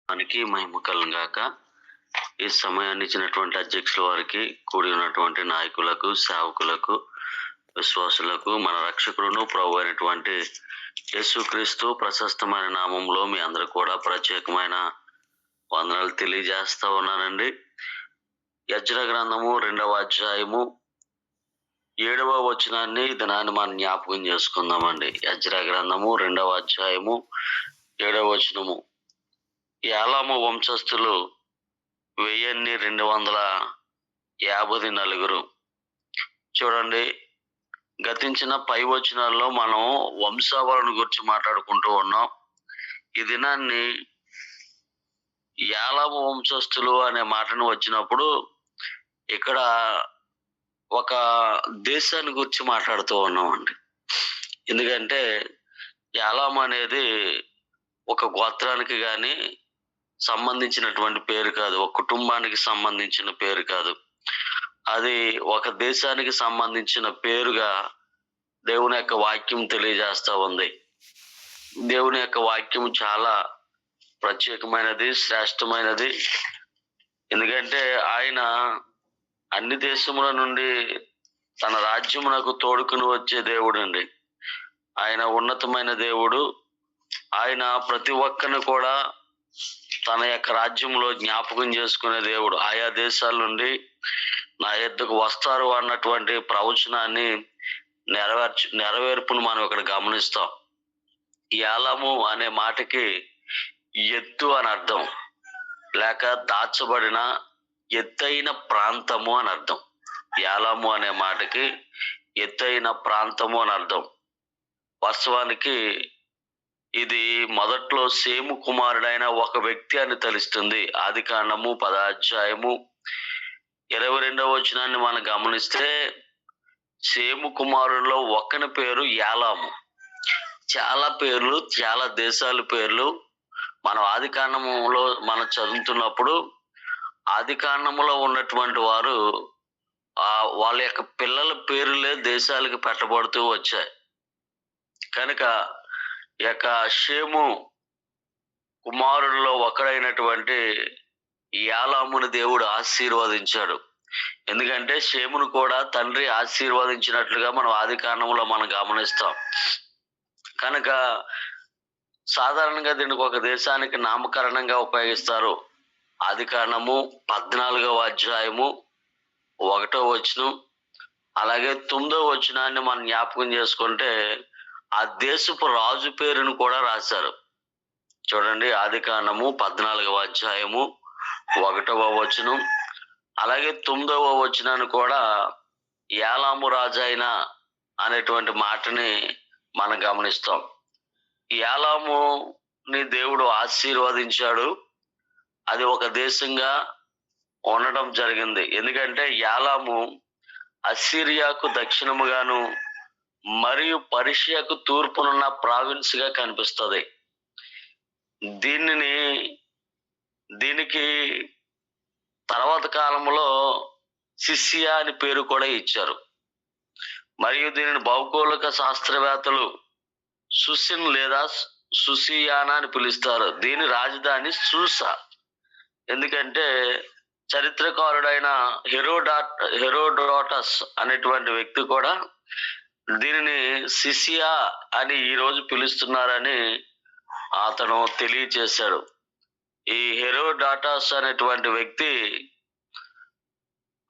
దానికి మహిమ కలుగును గాక. ఈ సమయాన్ని ఇచ్చినటువంటి అధ్యక్షుల వారికి, కూడి ఉన్నటువంటి నాయకులకు, సేవకులకు, విశ్వాసులకు మన రక్షకుడును ప్రభు అయినటువంటి యేసుక్రీస్తు ప్రశస్తమైన నామంలో మీ అందరూ కూడా ప్రత్యేకమైన వందనాలు తెలియజేస్తా ఉన్నానండి. యెజ్రా గ్రంథము 2వ అధ్యాయము 7వ వచనాన్ని దినాన్ని మనం జ్ఞాపకం చేసుకుందామండి. యెజ్రా గ్రంథము 2వ అధ్యాయము 7వ వచనము. ఏలాము వంశస్థులు 1254. చూడండి, గతించిన పై వచనాల్లో మనం వంశావళిని గురించి మాట్లాడుకుంటూ ఉన్నాం. ఈ దినాన్ని ఏలాము వంశస్థులు అనే మాటను వచ్చినప్పుడు ఇక్కడ ఒక దేశాన్ని గురించి మాట్లాడుతూ ఉన్నామండి. ఎందుకంటే ఏలాము అనేది ఒక గోత్రానికి కానీ సంబంధించినటువంటి పేరు కాదు, ఒక కుటుంబానికి సంబంధించిన పేరు కాదు. అది ఒక దేశానికి సంబంధించిన పేరుగా దేవుని యొక్క వాక్యం తెలియజేస్తా ఉంది. దేవుని యొక్క వాక్యం చాలా ప్రత్యేకమైనది, శ్రేష్టమైనది. ఎందుకంటే ఆయన అన్ని దేశముల నుండి తన రాజ్యమునకు తోడుకుని వచ్చే దేవుడు అండి. ఆయన ఉన్నతమైన దేవుడు. ఆయన ప్రతి ఒక్కరిని కూడా తన యొక్క రాజ్యంలో జ్ఞాపకం చేసుకునే దేవుడు. ఆయా దేశాల నుండి నా యొద్దకు వస్తారు అన్నటువంటి ప్రవచనాన్ని నెరవేర్పును మనం ఇక్కడ గమనిస్తాం. ఏలాము అనే మాటకి ఎత్తు అని అర్థం, లేక దాచబడిన ఎత్తైన ప్రాంతము అని అర్థం. ఏలాము అనే మాటకి ఎత్తైన ప్రాంతము అని అర్థం. వాస్తవానికి ఇది మొదట్లో సేము కుమారుడైన ఒక వ్యక్తి అని తెలుస్తుంది. ఆదికాండము 10వ అధ్యాయము 22వ వచనాన్ని మనం గమనిస్తే సేము కుమారుల్లో ఒక్కని పేరు ఏలాము. చాలా పేర్లు, చాలా దేశాల పేర్లు మనం ఆదికాండములో మనం చదువుతున్నప్పుడు ఆదికాండములో ఉన్నటువంటి వారు వాళ్ళ యొక్క పిల్లల పేర్లే దేశాలకు పెట్టబడుతూ వచ్చాయి. కనుక ఈ యొక్క షేము కుమారుల్లో ఒకడైనటువంటి ఏలాముని దేవుడు ఆశీర్వదించాడు. ఎందుకంటే షేమును కూడా తండ్రి ఆశీర్వదించినట్లుగా మనం ఆదికాండంలో మనం గమనిస్తాం. కనుక సాధారణంగా దీనికి ఒక దేశానికి నామకరణంగా ఉపయోగిస్తారు. ఆదికాండము 14వ అధ్యాయము 1వ వచనం, అలాగే 9వ వచనాన్ని మనం జ్ఞాపకం చేసుకుంటే ఆ దేశపు రాజు పేరును కూడా రాశారు. చూడండి, ఆదికాండము 14వ అధ్యాయము 1వ వచనం, అలాగే 9వ వచనాన్ని కూడా ఏలాము రాజైన అనేటువంటి మాటని మనం గమనిస్తాం. ఏలాముని దేవుడు ఆశీర్వదించాడు. అది ఒక దేశంగా ఉండడం జరిగింది. ఎందుకంటే ఏలాము అస్సిరియాకు దక్షిణముగాను మరియు పర్షియాకు తూర్పునున్న ప్రావిన్స్ గా కనిపిస్తుంది. దీనికి తర్వాత కాలంలో సిసియా అని పేరు కూడా ఇచ్చారు. మరియు దీనిని భౌగోళిక శాస్త్రవేత్తలు సుసిన్ లేదా సుసియానా అని పిలుస్తారు. దీని రాజధాని సూసా. ఎందుకంటే చరిత్రకారుడైన హెరోడోటస్ అనేటువంటి వ్యక్తి కూడా దీనిని సిసియా అని ఈరోజు పిలుస్తున్నారని అతను తెలియచేశాడు. ఈ హెరోడాటస్ అనేటువంటి వ్యక్తి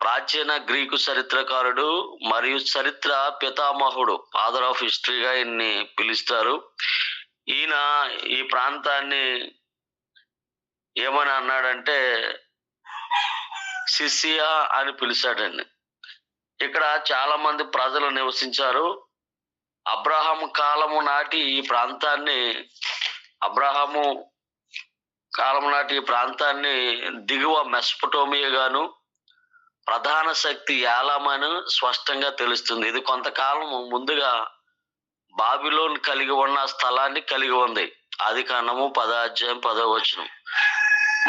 ప్రాచీన గ్రీకు చరిత్రకారుడు మరియు చరిత్ర పితామహుడు, ఫాదర్ ఆఫ్ హిస్టరీగా ఈయన్ని పిలుస్తారు. ఈయన ఈ ప్రాంతాన్ని ఏమని అన్నాడంటే సిసియా అని పిలిచాడండి. ఇక్కడ చాలా మంది ప్రజలు నివసించారు. అబ్రహాము కాలము నాటి ఈ ప్రాంతాన్ని దిగువ మెసొపొటేమియా గాను, ప్రధాన శక్తి ఏలామని స్పష్టంగా తెలుస్తుంది. ఇది కొంతకాలం ముందుగా బాబిలోన్ కలిగి ఉన్న స్థలాన్ని కలిగి ఉంది. ఆదికాండము 10వ అధ్యాయం 10వ వచనం.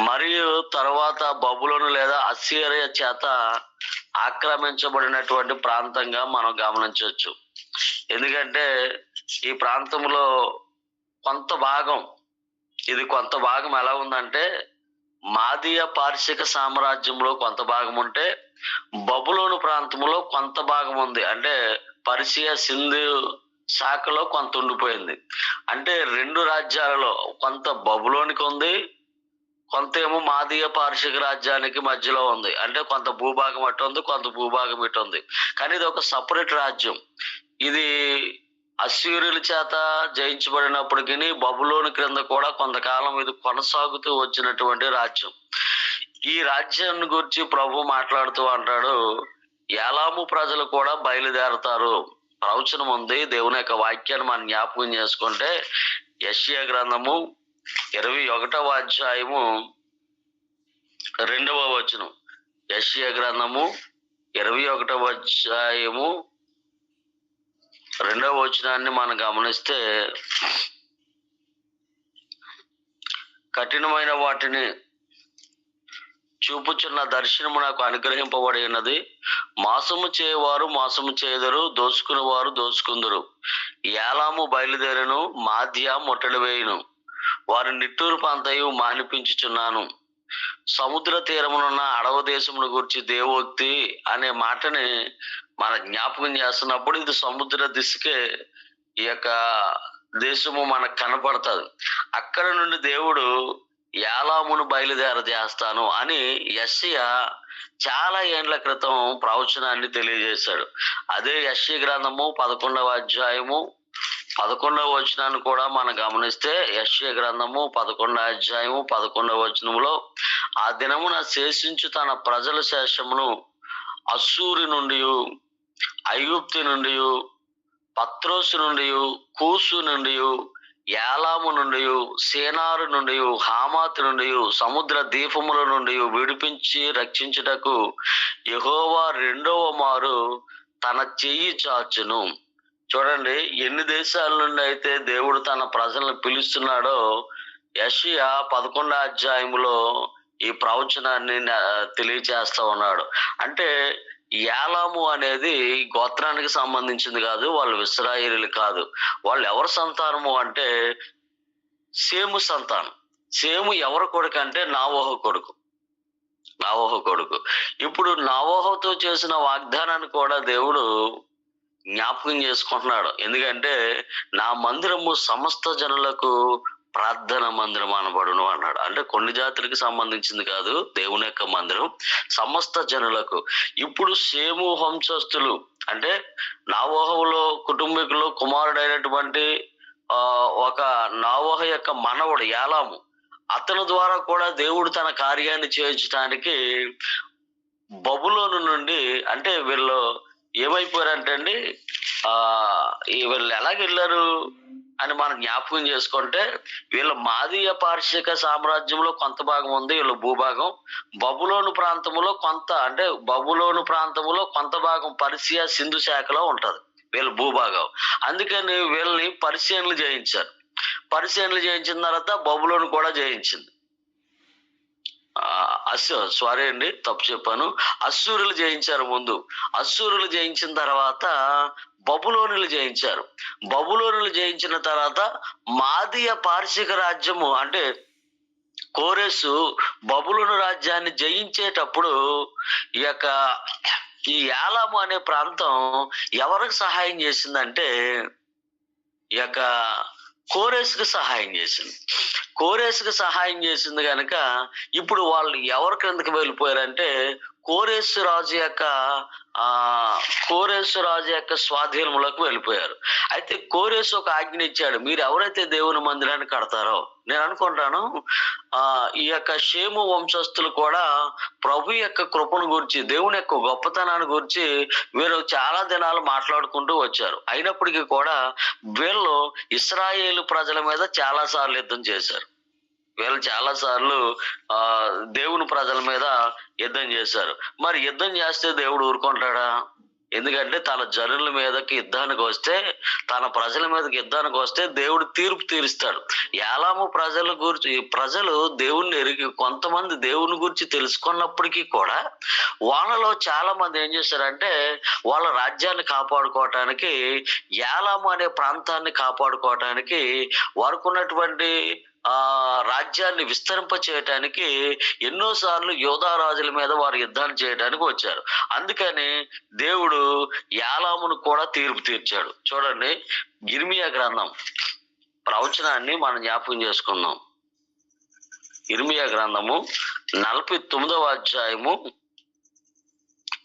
మరియు తర్వాత బబులోను లేదా అస్సిరియా చేత ఆక్రమించబడినటువంటి ప్రాంతంగా మనం గమనించవచ్చు. ఎందుకంటే ఈ ప్రాంతంలో కొంత భాగం ఇది కొంత భాగం ఎలా ఉందంటే, మాదీయ పారసీక సామ్రాజ్యంలో కొంత భాగం ఉంటే, బబులోను ప్రాంతంలో కొంత భాగం ఉంది. అంటే పర్షియా, సింధు శాఖలో కొంత ఉండిపోయింది. అంటే 2 రాజ్యాలలో కొంత బబులోనికి ఉంది. కొంత ఏమో మాదీయ పారసీక రాజ్యానికి మధ్యలో ఉంది. అంటే కొంత భూభాగం అటు ఉంది, కొంత భూభాగం ఇటు ఉంది. కానీ ఇది ఒక సెపరేట్ రాజ్యం. ఇది అశ్షూరీయుల చేత జయించబడినప్పటికీ బబులోను క్రింద కూడా కొంతకాలం ఇది కొనసాగుతూ వచ్చినటువంటి రాజ్యం. ఈ రాజ్యాన్ని గురించి ప్రభు మాట్లాడుతూ అంటాడు, ఏలాము ప్రజలు కూడా బయలుదేరతారు. ప్రవచనం ఉంది. దేవుని యొక్క వాక్యాన్ని మనం జ్ఞాపకం చేసుకుంటే, యెషయా గ్రంథము 21వ అధ్యాయము 2వ వచనం. యెషయా గ్రంథము 21వ అధ్యాయము 2వ వచనాన్ని మనం గమనిస్తే, కఠినమైన వాటిని చూపుచున్న దర్శనము నాకు అనుగ్రహింపబడి ఉన్నది. మోసము చేయవారు మోసము చేయుదురు, దోచుకుని వారు దోచుకుందురు. ఏలాము బయలుదేరును, మాద్య ముట్టడి వేయును. వారి నిట్టూర్పు అంతయు మానిపించుచున్నాను. సముద్ర తీరమునున్న అడవి దేశమును గురించి దేవోక్తి అనే మాటని మన జ్ఞాపకం చేస్తున్నప్పుడు ఇది సముద్ర దిశకే ఈ యొక్క దేశము మనకు కనపడుతుంది. అక్కడ నుండి దేవుడు ఏలామును బయలుదేరజేస్తాను అని యెషయా చాలా ఏండ్ల క్రితం ప్రవచనాన్ని తెలియజేశాడు. అదే యెషయా గ్రంథము 11వ అధ్యాయము 11వ వచనాన్ని కూడా మనం గమనిస్తే, యెషయా గ్రంథము 11వ అధ్యాయము 11వ వచనములో, ఆ దినమున శేషించు తన ప్రజల శేషమును అశ్షూరు నుండి, ఐగుప్తు నుండి, పత్రోసు నుండి, కూసు నుండి, ఏలాము నుండి, సేనారు నుండి, హామాతు నుండి, సముద్ర దీపముల నుండి విడిపించి రక్షించుటకు యెహోవా 2వ మారు తన చెయ్యి చాచును. చూడండి, ఎన్ని దేశాల నుండి అయితే దేవుడు తన ప్రజలను పిలుస్తున్నాడో యెషయా 11వ అధ్యాయములో ఈ ప్రవచనాన్ని తెలియచేస్తా ఉన్నాడు. అంటే ఏలాము అనేది గోత్రానికి సంబంధించింది కాదు, వాళ్ళు ఇశ్రాయేలీయులు కాదు. వాళ్ళు ఎవరి సంతానము అంటే సేము సంతానం. సేము ఎవరి కొడుకు అంటే నావోహు కొడుకు. ఇప్పుడు నావోహుతో చేసిన వాగ్దానాన్ని కూడా దేవుడు జ్ఞాపకం చేసుకుంటున్నాడు. ఎందుకంటే నా మందిరము సమస్త జనులకు ప్రార్థన మందిరం అనబడును అన్నాడు. అంటే కొన్ని జాతులకు సంబంధించింది కాదు దేవుని యొక్క మందిరం, సమస్త జనులకు. ఇప్పుడు సేము వంశస్థులు అంటే నావోహులో కుటుంబీకులు కుమారుడైనటువంటి ఒక నావోహు యొక్క మనవడు ఏలాము, అతని ద్వారా కూడా దేవుడు తన కార్యాన్ని చేయించడానికి బబులోను నుండి, అంటే వీళ్ళు ఏమైపోయారంటే అండి, వీళ్ళు ఎలాగెళ్ళారు అని మనం జ్ఞాపకం చేసుకుంటే, వీళ్ళ మాదీయ పారసీక సామ్రాజ్యంలో కొంత భాగం ఉంది, వీళ్ళ భూభాగం. బబులోను ప్రాంతంలో కొంత, అంటే బబులోను ప్రాంతంలో కొంత భాగం పర్షియా సింధు శాఖలో ఉంటది వీళ్ళ భూభాగం. అందుకని వీళ్ళని పర్షియన్లు జయించారు. పర్షియన్లు జయించిన తర్వాత బబులోను కూడా జయించింది. సారీ అండి, తప్పు చెప్పాను. అశ్షూరులు జయించారు ముందు. అశ్షూరులు జయించిన తర్వాత బబులోనులు జయించారు. బబులోనులు జయించిన తర్వాత మాదీయ పారసీక రాజ్యము అంటే కోరెసు బబులోను రాజ్యాన్ని జయించేటప్పుడు ఈ ఏలాము అనే ప్రాంతం ఎవరికి సహాయం చేసిందంటే కోరెసుకు సహాయం చేసింది. కోరెసుకు సహాయం చేసింది కనుక ఇప్పుడు వాళ్ళు ఎవరి క్రిందకి వెళ్ళిపోయారంటే కోరెసు రాజు యొక్క స్వాధీనంలోకి వెళ్ళిపోయారు. అయితే కోరెసు ఒక ఆజ్ఞ ఇచ్చాడు, మీరు ఎవరైతే దేవుని మందిరాన్ని కడతారో, నేను అనుకుంటాను ఈ యొక్క షేము వంశస్థులు కూడా ప్రభు యొక్క కృపను గురించి, దేవుని యొక్క గొప్పతనాన్ని గురించి వీరు చాలా దినాలు మాట్లాడుకుంటూ వచ్చారు. అయినప్పటికీ కూడా వీళ్ళు ఇశ్రాయేలు ప్రజల మీద చాలా సార్లు యుద్ధం చేశారు. వీళ్ళు చాలా సార్లు దేవుని ప్రజల మీద యుద్ధం చేశారు. మరి యుద్ధం చేస్తే దేవుడు ఊరుకుంటాడా? ఎందుకంటే తన జనుల మీదకి యుద్ధానికి వస్తే, తన ప్రజల మీదకి యుద్ధానికి వస్తే దేవుడు తీర్పు తీరుస్తాడు. ఏలాము ప్రజలు దేవుణ్ణి ఎరిగి, కొంతమంది దేవుని గురించి తెలుసుకున్నప్పటికీ కూడా వాళ్ళలో చాలా మంది ఏం చేశారంటే వాళ్ళ రాజ్యాన్ని కాపాడుకోవటానికి, ఏలాము అనే ప్రాంతాన్ని కాపాడుకోవటానికి వారికి ఉన్నటువంటి రాజ్యాన్ని విస్తరింప చేయటానికి ఎన్నోసార్లు యోధా రాజుల మీద వారు యుద్ధాలు చేయడానికి వచ్చారు. అందుకని దేవుడు యాలామును కూడా తీర్పు తీర్చాడు. చూడండి, యిర్మీయా గ్రంథం ప్రవచనాన్ని మనం జ్ఞాపకం చేసుకుందాం. యిర్మీయా గ్రంథము 49వ అధ్యాయము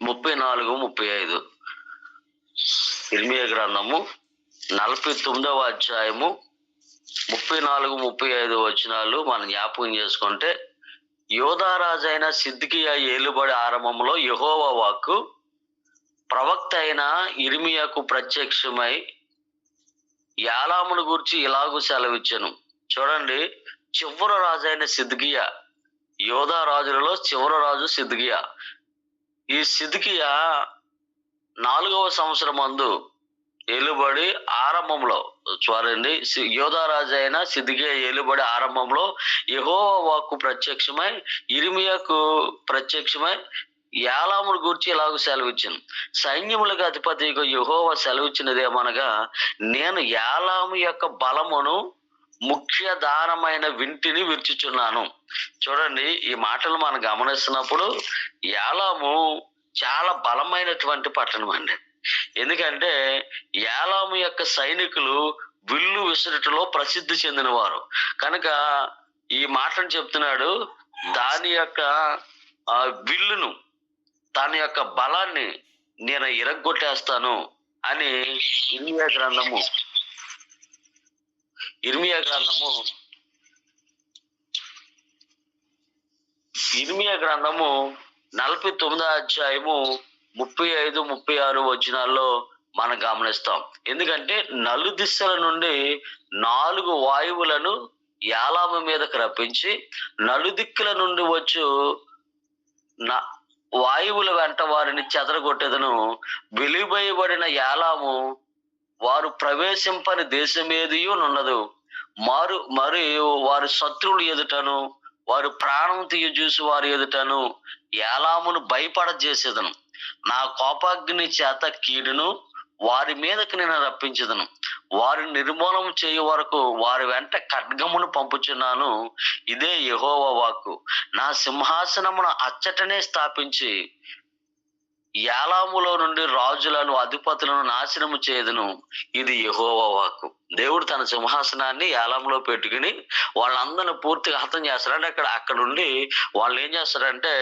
34, 35. యిర్మీయా గ్రంథము 49వ అధ్యాయము 34, 35 వచనాలు మనం జ్ఞాపకం చేసుకుంటే, యోధా రాజైన సిద్కియా ఏలుబడి ఆరంభంలో యెహోవా వాక్కు ప్రవక్త అయిన యిర్మీయాకు ప్రత్యక్షమై యాలామును గురించి ఇలాగూ సెలవిచ్చెను. చూడండి, చివరి రాజైన సిద్కియా, యోధా రాజులలో చివరి రాజు సిద్కియా. ఈ సిద్కియా 4వ సంవత్సరం మందు ఏలుబడి ఆరంభంలో, చూడండి, యోధా రాజు అయిన సిద్కియా ఏలుబడి ఆరంభంలో యెహోవా వాక్కు ప్రత్యక్షమై యిర్మీయాకు ప్రత్యక్షమై యాలామును గూర్చి ఇలాగ సెలవిచ్చాను. సైన్యములకు అధిపతి యెహోవా సెలవిచ్చినదేమనగా, నేను యాలాము యొక్క బలమును ముఖ్య దానమైన వింటిని విరుచుచున్నాను. చూడండి, ఈ మాటలు మనం గమనిస్తున్నప్పుడు యాలాము చాలా బలమైనటువంటి పట్టణం అండి. ఎందుకంటే యాలాము యొక్క సైనికులు విల్లు విసురుటలో ప్రసిద్ధి చెందినవారు కనుక ఈ మాటను చెప్తున్నాడు. దాని యొక్క విల్లును, దాని యొక్క బలాన్ని నేను ఇరగ్గొట్టేస్తాను అని యిర్మీయా గ్రంథము 49వ అధ్యాయము 35, 36 వచనాల్లో మనం గమనిస్తాం. ఎందుకంటే నలుదిశల నుండి 4 వాయువులను యాలాము మీదకు రప్పించి నలుదిక్కుల నుండి వచ్చు వాయువుల వెంట వారిని చెదరగొట్టెదను. వెలివేయబడిన యాలాము వారు ప్రవేశింపని దేశమేదియూ నున్నదు. మరియు వారి శత్రువులు ఎదుటను, వారు ప్రాణం తీయ చూసి వారి ఎదుటను యాలామును భయపడజేసేదను. నా కోపాగ్ని చేత కీడును వారి మీదకి నేను రప్పించదను. వారిని నిర్మూలన చేయు వరకు వారి వెంట ఖడ్గమును పంపుచున్నాను. ఇదే యెహోవా వాక్కు. నా సింహాసనమును అచ్చటనే స్థాపించి యాలాములో నుండి రాజులను, అధిపతులను నాశనము చేయదును. ఇది యెహోవా వాక్కు. దేవుడు తన సింహాసనాన్ని యాలాములో పెట్టుకుని వాళ్ళందరిని పూర్తిగా హతం చేస్తాడు. అంటే అక్కడ ఉండి వాళ్ళు ఏం చేస్తారంటే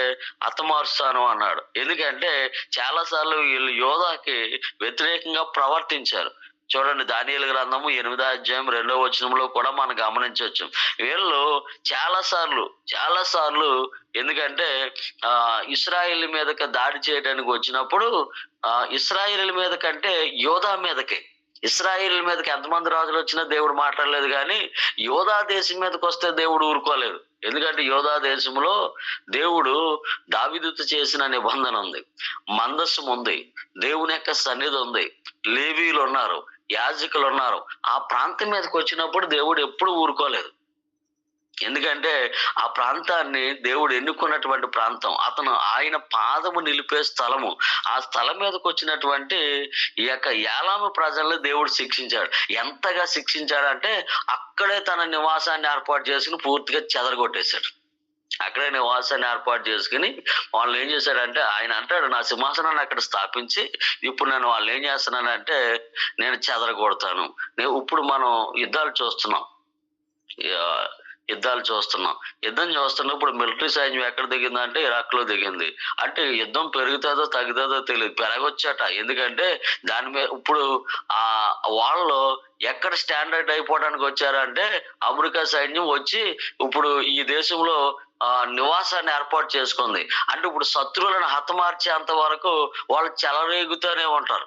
హతమారుస్తాను అన్నాడు. ఎందుకంటే చాలా సార్లు వీళ్ళు యోధాకి వ్యతిరేకంగా ప్రవర్తించారు. చూడండి, దానియేలు గ్రంథము 8వ అధ్యాయం 2వ వచనంలో కూడా మనం గమనించవచ్చు. వీళ్ళు చాలా సార్లు ఎందుకంటే ఇశ్రాయేలు మీదకి దాడి చేయడానికి వచ్చినప్పుడు ఇశ్రాయేలు మీద కంటే యోధా మీదకి, ఇశ్రాయేలు మీదకి ఎంతమంది రాజులు వచ్చినా దేవుడు మాట్లాడలేదు, కానీ యోధా దేశం మీదకి వస్తే దేవుడు ఊరుకోలేదు. ఎందుకంటే యోధా దేశంలో దేవుడు దావీదుతో చేసిన నిబంధన ఉంది, మందస్సం ఉంది, దేవుని యొక్క సన్నిధి ఉంది, లేవీలు ఉన్నారు, యాజకులు ఉన్నారు. ఆ ప్రాంతం మీదకి వచ్చినప్పుడు దేవుడు ఎప్పుడు ఊరుకోలేదు. ఎందుకంటే ఆ ప్రాంతాన్ని దేవుడు ఎన్నుకున్నటువంటి ప్రాంతం, ఆయన పాదము నిలిపే స్థలము. ఆ స్థలం మీదకి వచ్చినటువంటి ఈ యొక్క యాలాము ప్రజల్ని దేవుడు శిక్షించాడు. ఎంతగా శిక్షించాడంటే అక్కడే తన నివాసాన్ని ఏర్పాటు చేసుకుని పూర్తిగా చెదరగొట్టేశాడు. అక్కడే నివాసాన్ని ఏర్పాటు చేసుకుని వాళ్ళు ఏం చేశాడంటే, ఆయన అంటాడు, నా సింహాసనాన్ని అక్కడ స్థాపించి ఇప్పుడు నేను వాళ్ళు ఏం చేస్తున్నానంటే నేను చెదరగొడతాను. ఇప్పుడు మనం యుద్ధాలు చూస్తున్నాం. యుద్ధం చూస్తున్నప్పుడు మిలిటరీ సైన్యం ఎక్కడ దిగిందంటే ఇరాక్ లో దిగింది. అంటే యుద్ధం పెరుగుతుందో తగ్గుతుందో తెలియదు, పెరగొచ్చట. ఎందుకంటే దాని మీద ఇప్పుడు వాళ్ళు ఎక్కడ స్టాండర్డ్ అయిపోవడానికి వచ్చారంటే అమెరికా సైన్యం వచ్చి ఇప్పుడు ఈ దేశంలో నివాసాన్ని ఏర్పాటు చేసుకుంది. అంటే ఇప్పుడు శత్రువులను హతమార్చేంత వరకు వాళ్ళు చెలరేగుతూనే ఉంటారు.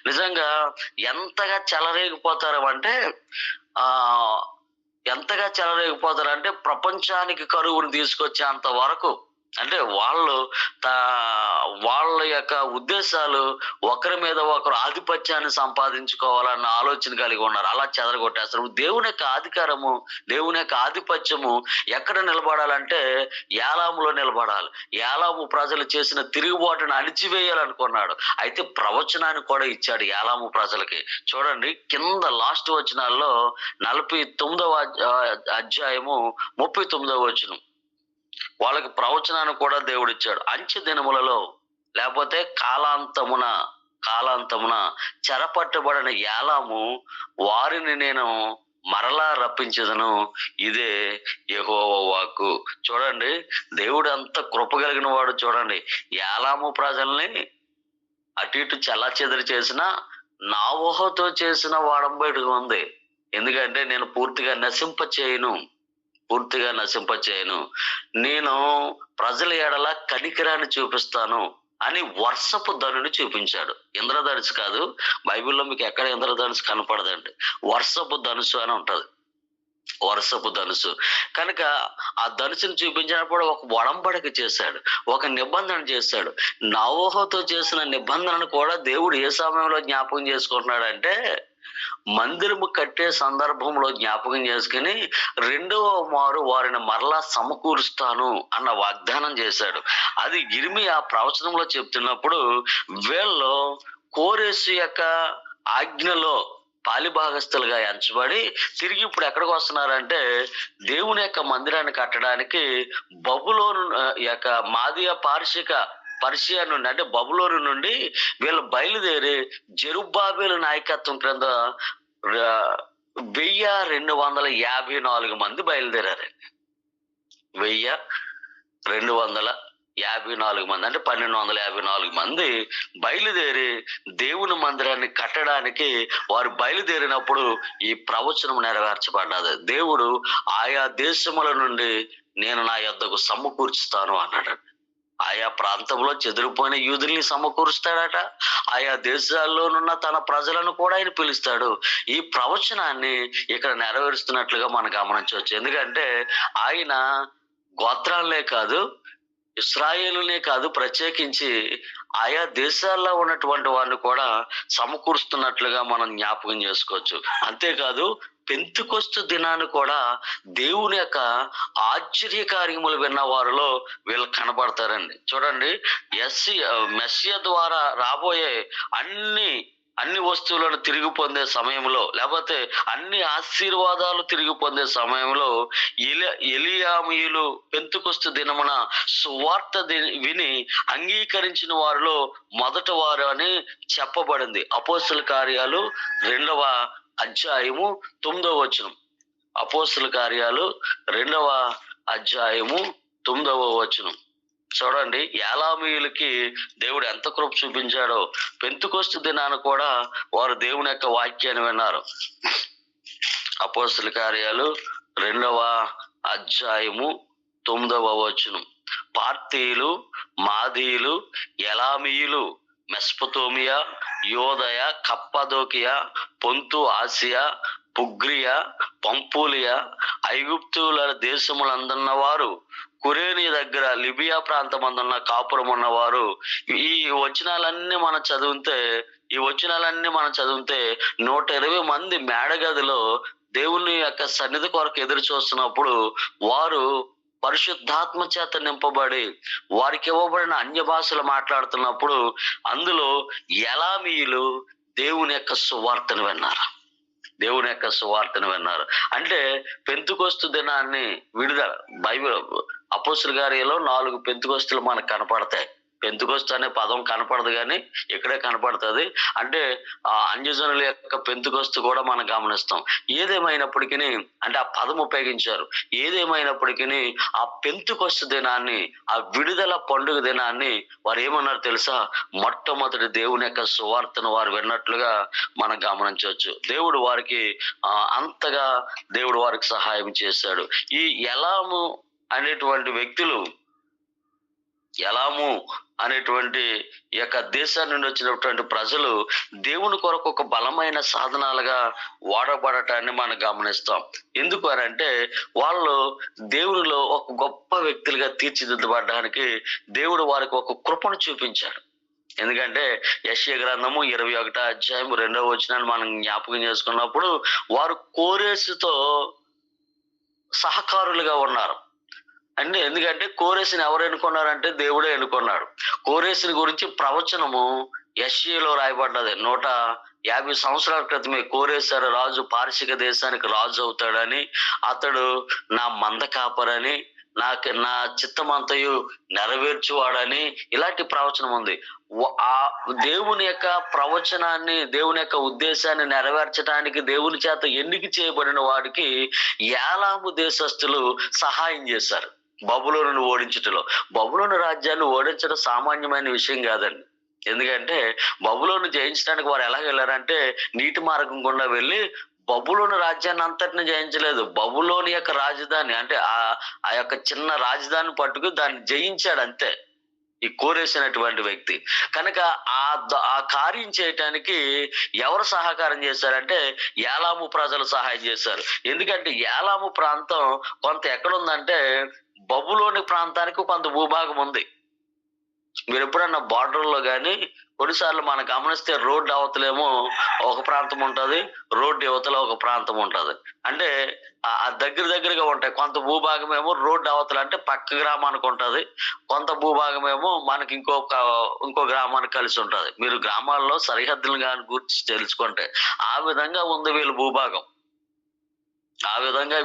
నిజంగా ఎంతగా చెలరేగిపోతారు అంటే ప్రపంచానికి కరువును తీసుకొచ్చేంత వరకు అంటే వాళ్ళ యొక్క ఉద్దేశాలు ఒకరి మీద ఒకరు ఆధిపత్యాన్ని సంపాదించుకోవాలన్న ఆలోచన కలిగి ఉన్నారు. అలా చెదరగొట్టేస్తారు. దేవుని యొక్క అధికారము, దేవుని యొక్క ఆధిపత్యము ఎక్కడ నిలబడాలంటే ఏలాములో నిలబడాలి. ఏలాము ప్రజలు చేసిన తిరుగుబాటును అణిచివేయాలనుకున్నాడు. అయితే ప్రవచనాన్ని కూడా ఇచ్చాడు ఏలాము ప్రజలకి. చూడండి కింద లాస్ట్ వచనాల్లో 49వ అధ్యాయము 39వ వచనం. వాళ్ళకి ప్రవచనాన్ని కూడా దేవుడిచ్చాడు. అంచె దినములలో లేకపోతే కాలాంతమున చెరపట్టబడిన ఏలాము వారిని నేను మరలా రప్పించదను, ఇదే యెహోవా వాక్కు. చూడండి దేవుడు అంత కృప కలిగిన వాడు. చూడండి ఏలాము ప్రజల్ని అటు ఇటు చెల్లాచెదరు చేసిన నా ఊహతో చేసిన వాడంబడిగా ఉంది. ఎందుకంటే నేను పూర్తిగా నశింపచేయను, నేను ప్రజల ఎడల కనికరాన్ని చూపిస్తాను అని వర్షపు ధనుని చూపించాడు. ఇంద్రధనుసు కాదు, బైబిల్లో మీకు ఎక్కడ ఇంద్రధనుసు కనపడదండి. వర్షపు ధనుసు అని ఉంటది. వర్షపు ధనుసు కనుక ఆ ధనుసుని చూపించినప్పుడు ఒక ఒడంబడిక చేశాడు, ఒక నిబంధన చేశాడు. నోవహుతో చేసిన నిబంధనను కూడా దేవుడు ఏ సమయంలో జ్ఞాపకం చేసుకుంటున్నాడంటే మందిరము కట్టే సందర్భంలో జ్ఞాపకం చేసుకుని రెండవ మారు వారిని మరలా సమకూరుస్తాను అన్న వాగ్దానం చేశాడు. అది యిర్మీయా ప్రవచనంలో చెప్తున్నప్పుడు వీళ్ళు కోరేసు యొక్క ఆజ్ఞలో పాలిభాగస్తులుగా ఎంచబడి తిరిగి ఇప్పుడు ఎక్కడికి వస్తున్నారంటే దేవుని యొక్క మందిరాన్ని కట్టడానికి బబులోను యొక్క మాదియా పర్షియా నుండి అంటే బబులోను నుండి వీళ్ళు బయలుదేరి జెరుబ్బాబెలు నాయకత్వం క్రింద 1254 మంది బయలుదేరారు. 1254 మంది అంటే 1254 మంది బయలుదేరి దేవుని మందిరాన్ని కట్టడానికి వారు బయలుదేరినప్పుడు ఈ ప్రవచనం నెరవేర్చబడ్డది. దేవుడు ఆయా దేశముల నుండి నేను నా యొద్దకు సమకూర్చుతాను అన్నాడు. ఆయా ప్రాంతంలో చెదిరిపోయిన యూదుల్ని సమకూరుస్తాడట. ఆయా దేశాల్లోనున్న తన ప్రజలను కూడా ఆయన పిలుస్తాడు. ఈ ప్రవచనాన్ని ఇక్కడ నెరవేరుస్తున్నట్లుగా మనం గమనించవచ్చు. ఎందుకంటే ఆయన గోత్రాలనే కాదు, ఇశ్రాయేలునే కాదు, ప్రత్యేకించి ఆయా దేశాల్లో ఉన్నటువంటి వారిని కూడా సమకూరుస్తున్నట్లుగా మనం జ్ఞాపకం చేసుకోవచ్చు. అంతేకాదు పెంతెకొస్తు దినాన్ని కూడా దేవుని యొక్క ఆశ్చర్య కార్యములు విన్న వారిలో వీళ్ళు కనబడతారండి. చూడండి మెస్సియా ద్వారా రాబోయే అన్ని వస్తువులను తిరిగి పొందే సమయంలో, లేకపోతే అన్ని ఆశీర్వాదాలు తిరిగి పొందే సమయంలో ఎలియామీయులు పెంతెకొస్తు దినమున సువార్త విని అంగీకరించిన వారిలో మొదటి వారు అని చెప్పబడింది. అపోస్తల కార్యాలు 2వ అధ్యాయము 9వ వచనం. అపోస్తల కార్యాలు 2వ అధ్యాయము 9వ వచనం. చూడండి ఏలామీయులకి దేవుడు ఎంత కృప చూపించాడో. పెంతెకొస్తు దినాన కూడా వారు దేవుని యొక్క వాక్యాన్ని విన్నారు. అపోస్తల కార్యాలు 2వ అధ్యాయము 9వ వచనం. పార్తీయులు, మాదీయులు, ఎలామీయులు, మెస్పొతోమియా, యోదయ, కప్పదోకియా, పొంతు, ఆసియా, పుగ్రియా, పంపూలియా, ఐగుప్తుల దేశములందున్న వారు, కురేని దగ్గర లిబియా ప్రాంతం అందున్న కాపురం ఉన్నవారు, ఈ వచనాలన్నీ మనం చదివితే 120 మంది మేడగదిలో దేవుని యొక్క సన్నిధి కొరకు ఎదురు చూస్తున్నప్పుడు వారు పరిశుద్ధాత్మ చేత నింపబడి వారికి ఇవ్వబడిన అన్య భాషలు మాట్లాడుతున్నప్పుడు అందులో ఎలామీయులు దేవుని యొక్క సువార్తను విన్నారు. అంటే పెంతెకొస్తు దినాన్ని విడుదల బైబిల్ అపోస్తల కార్యాల్లో 4 పెంతెకొస్తులు మనకు కనపడతాయి. పెంతెకొస్తు అనే పదం కనపడదు కానీ ఇక్కడే కనపడుతుంది. అంటే ఆ అన్యజనుల యొక్క పెంతెకొస్తు కూడా మనం గమనిస్తాం. ఏదేమైనప్పటికీ అంటే ఆ పదం ఉపయోగించారు. ఏదేమైనప్పటికీ ఆ పెంతెకొస్తు దినాన్ని, ఆ విడుదల పండుగ దినాన్ని వారు ఏమన్నారు తెలుసా? మొట్టమొదటి దేవుని యొక్క సువార్తను వారు విన్నట్లుగా మనం గమనించవచ్చు. దేవుడు వారికి అంతగా దేవుడు వారికి సహాయం చేశాడు. ఈ ఎలాము అనేటువంటి వ్యక్తులు ఎలాము అనేటువంటి ఈ యొక్క దేశాన్ని నుండి వచ్చినటువంటి ప్రజలు దేవుని కొరకు ఒక బలమైన సాధనాలుగా వాడబడటాన్ని మనం గమనిస్తాం. ఎందుకు అని అంటే వాళ్ళు దేవునిలో ఒక గొప్ప వ్యక్తులుగా తీర్చిదిద్దబడడానికి దేవుడు వారికి ఒక కృపను చూపించాడు. ఎందుకంటే యెషయా గ్రంథము 21వ అధ్యాయం 2వ వచనాన్ని మనం జ్ఞాపకం చేసుకున్నప్పుడు వారు కోరేసుతో సహకారులుగా ఉన్నారు. అంటే ఎందుకంటే కోరేసుని ఎవరు ఎన్నుకున్నారంటే దేవుడే ఎన్నుకున్నాడు. కోరేసుని గురించి ప్రవచనము యెషయాలో రాయబడ్డది. 150 సంవత్సరాల క్రితమే కోరేసు అనే రాజు పారసీక దేశానికి రాజు అవుతాడని, అతడు నా మంద కాపరని, నా చిత్తమంతయు నెరవేర్చువాడని ఇలాంటి ప్రవచనం ఉంది. ఆ దేవుని యొక్క ప్రవచనాన్ని, దేవుని యొక్క ఉద్దేశాన్ని నెరవేర్చడానికి దేవుని చేత ఎన్నిక చేయబడిన వాడికి ఏలాము దేశస్థులు సహాయం చేశారు బబులోనును ఓడించుటలో. బబులోను రాజ్యాన్ని ఓడించడం సామాన్యమైన విషయం కాదండి. ఎందుకంటే బబులోను జయించడానికి వారు ఎలా వెళ్ళారంటే నీటి మార్గం గుండా వెళ్ళి బబులోను రాజ్యాన్ని అంతటిని జయించలేదు. బబులోని యొక్క రాజధాని అంటే ఆ యొక్క చిన్న రాజధాని పట్టుకు దాన్ని జయించాడు అంతే ఈ కోరేసినటువంటి వ్యక్తి. కనుక ఆ కార్యం చేయటానికి ఎవరు సహకారం చేశారంటే ఏలాము ప్రజలు సహాయం చేశారు. ఎందుకంటే ఏలాము ప్రాంతం కొంత ఎక్కడుందంటే బబులోని ప్రాంతానికి కొంత భూభాగం ఉంది. మీరు ఎప్పుడన్నా బార్డర్లో కానీ కొన్నిసార్లు మనం గమనిస్తే రోడ్డు అవతలేమో ఒక ప్రాంతం ఉంటుంది, రోడ్డు యువతల ఒక ప్రాంతం ఉంటుంది. అంటే ఆ దగ్గరగా ఉంటాయి. కొంత భూభాగం ఏమో రోడ్డు అవతల అంటే పక్క గ్రామానికి ఉంటుంది, కొంత భూభాగం ఏమో మనకి ఇంకో గ్రామానికి కలిసి ఉంటుంది. మీరు గ్రామాల్లో సరిహద్దులు కానీ గురించి తెలుసుకుంటే ఆ విధంగా ఉంది వీళ్ళ భూభాగం.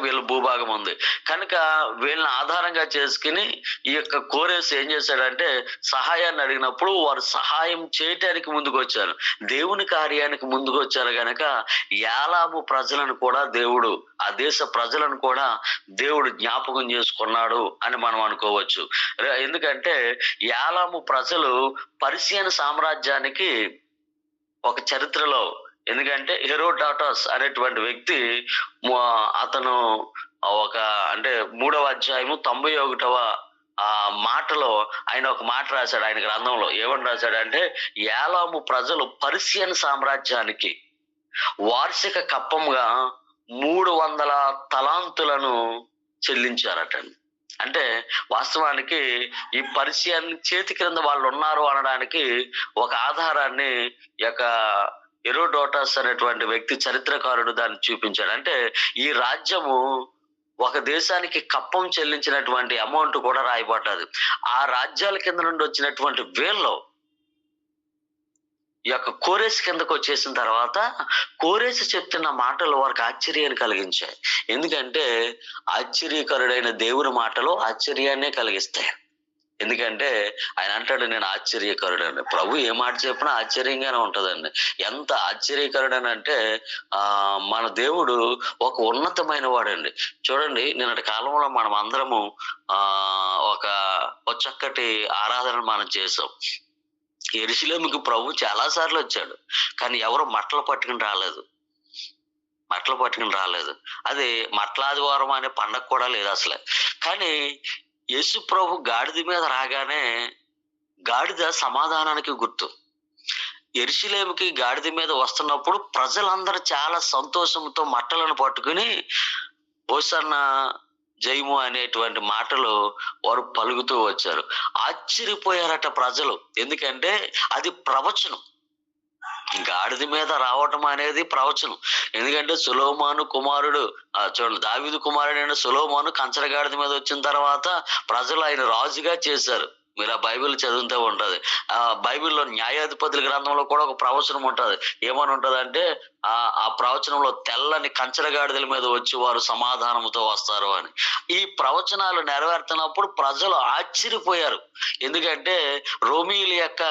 వీళ్ళ భూభాగం ఉంది. కనుక వీళ్ళని ఆధారంగా చేసుకుని ఈ యొక్క కోరేసు ఏం చేశాడంటే సహాయాన్ని అడిగినప్పుడు వారు సహాయం చేయటానికి ముందుకు వచ్చారు, దేవుని కార్యానికి ముందుకు వచ్చారు. గనక ఏలాము ప్రజలను కూడా దేవుడు, ఆ దేశ ప్రజలను కూడా దేవుడు జ్ఞాపకం చేసుకున్నాడు అని మనం అనుకోవచ్చు. ఎందుకంటే ఏలాము ప్రజలు పర్షియన్ సామ్రాజ్యానికి ఒక చరిత్రలో, ఎందుకంటే హెరోడాటస్ అనేటువంటి వ్యక్తి అతను అంటే 3వ అధ్యాయము 91వ మాటలో ఆయన ఒక మాట రాశాడు. ఆయన గ్రంథంలో ఏమని రాశాడంటే ఏలాము ప్రజలు పర్షియన్ సామ్రాజ్యానికి వార్షిక కప్పంగా 300 తలాంతులను చెల్లించారట. అంటే వాస్తవానికి ఈ పర్షియన్ చేతి క్రింద వాళ్ళు ఉన్నారు అనడానికి ఒక ఆధారాన్ని యొక్క హెరోడోటస్ అనేటువంటి వ్యక్తి చరిత్రకారుడు దాన్ని చూపించాడు. అంటే ఈ రాజ్యము ఒక దేశానికి కప్పం చెల్లించినటువంటి అమౌంట్ కూడా రాయబడ్డది. ఆ రాజ్యాల కింద నుండి వచ్చినటువంటి వీళ్ళు ఈ యొక్క కోరేసు కిందకు వచ్చేసిన తర్వాత కోరేసు చెప్తున్న మాటలు వారికి ఆశ్చర్యాన్ని కలిగించాయి. ఎందుకంటే ఆశ్చర్యకరుడైన దేవుని మాటలు ఆశ్చర్యాన్నే కలిగిస్తాయి. ఎందుకంటే ఆయన అంటాడు నేను ఆశ్చర్యకరుడని. ప్రభు ఏ మాట చెప్పినా ఆశ్చర్యంగానే ఉంటదండి. ఎంత ఆశ్చర్యకరుడని అంటే మన దేవుడు ఒక ఉన్నతమైన వాడండి. చూడండి, నిన్నటి కాలంలో మనం అందరము ఒక చక్కటి ఆరాధన మనం చేసాం. యెరూషలేముకి ప్రభు చాలా సార్లు వచ్చాడు, కానీ ఎవరు మట్టలు పట్టుకుని రాలేదు. అది మట్లాదివారం అనే పండగ కూడా లేదు అసలే. కానీ యేసు ప్రభు గాడిద మీద రాగానే, గాడిద సమాధానానికి గుర్తు. యెరూషలేముకి గాడిద మీద వస్తున్నప్పుడు ప్రజలందరూ చాలా సంతోషంతో మట్టలను పట్టుకుని హోసన్నా జయము అనేటువంటి మాటలు వారు పలుకుతూ వచ్చారు. ఆశ్చర్యపోయారట ప్రజలు. ఎందుకంటే అది ప్రవచనం. గాడిద మీద రావటం అనేది ప్రవచనం. ఎందుకంటే సొలొమోను కుమారుడు, చూడండి, దావీదు కుమారుడైన సొలొమోను కంచరగాడిద మీద వచ్చిన తర్వాత ప్రజలు ఆయన రాజుగా చేశారు. మీరు ఆ బైబిల్ చదువుతూ ఉంటది. బైబిల్లో న్యాయాధిపతుల గ్రంథంలో కూడా ఒక ప్రవచనం ఉంటది. ఏమని ఉంటది అంటే ఆ ప్రవచనంలో తెల్లని కంచరగాడిదల మీద వచ్చి వారు సమాధానంతో వస్తారు అని. ఈ ప్రవచనాలు నెరవేరుతున్నప్పుడు ప్రజలు ఆశ్చర్యపోయారు. ఎందుకంటే రోమీల యొక్క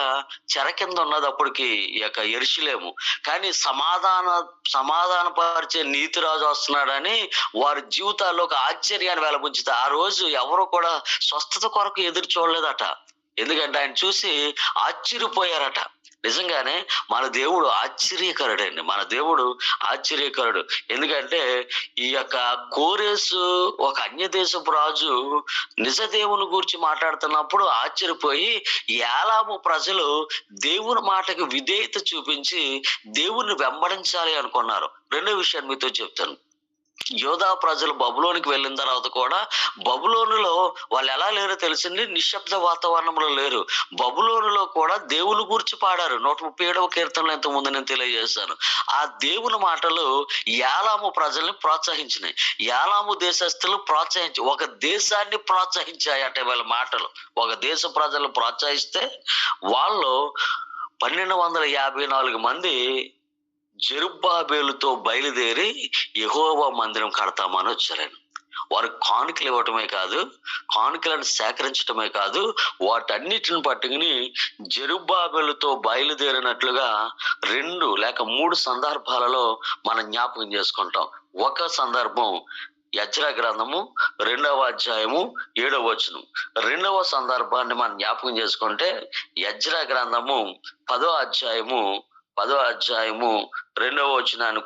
చెర కింద ఉన్నది అప్పటికి ఈ యొక్క యెరూషలేము. కానీ సమాధానపరిచే నీతిరాజు వస్తున్నాడని వారి జీవితాల్లో ఒక ఆశ్చర్యాన్ని వెలబుంచుతారు. ఆ రోజు ఎవరు కూడా స్వస్థత కొరకు ఎదురు చూడలేదట. ఎందుకంటే ఆయన చూసి ఆశ్చర్యపోయారట. నిజంగానే మన దేవుడు ఆశ్చర్యకరుడండి. మన దేవుడు ఆశ్చర్యకరుడు. ఎందుకంటే ఈ యొక్క కోరేసు ఒక అన్య దేశపు రాజు నిజ దేవుని గురించి మాట్లాడుతున్నప్పుడు ఆశ్చర్యపోయి ఏలాము ప్రజలు దేవుని మాటకు విధేయత చూపించి దేవుణ్ణి వెంబడించాలి అనుకున్నారు. రెండో విషయాన్ని మీతో చెప్తాను. యోధా ప్రజలు బబులోనికి వెళ్ళిన తర్వాత కూడా బబులోనులో వాళ్ళు ఎలా లేరో తెలిసింది, నిశ్శబ్ద వాతావరణంలో లేరు. బబులోనులో కూడా దేవుని గూర్చి పాడారు. 137వ కీర్తనలో ఇంత ముందు నేను తెలియజేశాను. ఆ దేవుని మాటలు యాలాము ప్రజల్ని ప్రోత్సహించినాయి. యాలాము దేశస్తులు ఒక దేశాన్ని ప్రోత్సహించాయట వీళ్ళ మాటలు. ఒక దేశ ప్రజలు ప్రోత్సహిస్తే వాళ్ళు 1254 మంది జెరుబ్బాబేలుతో బయలుదేరి యెహోవా మందిరం కడతామని వచ్చారండి. వారు కానుకలు ఇవ్వటమే కాదు, కానుకలను సేకరించటమే కాదు, వాటన్నిటిని పట్టుకుని జెరుబ్బాబేలుతో బయలుదేరినట్లుగా 2 లేక 3 సందర్భాలలో మనం జ్ఞాపకం చేసుకుంటాం. ఒక సందర్భం యెజ్రా గ్రంథము 2వ అధ్యాయము 7వ వచనం. రెండవ సందర్భాన్ని మనం జ్ఞాపకం చేసుకుంటే యెజ్రా గ్రంథము 10వ అధ్యాయము 2వ వచనాన్ని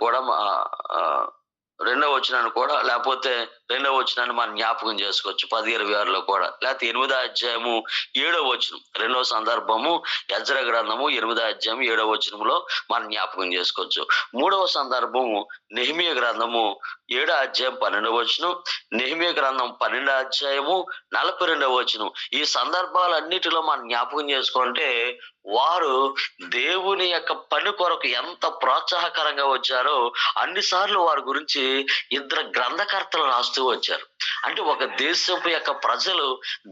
కూడా లేకపోతే 2వ వచనాన్ని మనం జ్ఞాపకం చేసుకోవచ్చు. 10:26లో కూడా, లేకపోతే 8వ అధ్యాయము 7వ వచనం. రెండవ సందర్భము యెజ్రా గ్రంథము 8వ అధ్యాయం 7వ వచనంలో మనం జ్ఞాపకం చేసుకోవచ్చు. మూడవ సందర్భము నెహెమీయా గ్రంథము 7వ అధ్యాయం 12వ వచనం, నెహెమీయా గ్రంథం 12వ అధ్యాయము 42వ వచనం. ఈ సందర్భాలన్నిటిలో మనం జ్ఞాపకం చేసుకుంటే వారు దేవుని యొక్క పని కొరకు ఎంత ప్రోత్సాహకరంగా వచ్చారో అన్నిసార్లు వారి గురించి 2 గ్రంథకర్తలు రాస్తూ వచ్చారు. అంటే ఒక దేశపు యొక్క ప్రజలు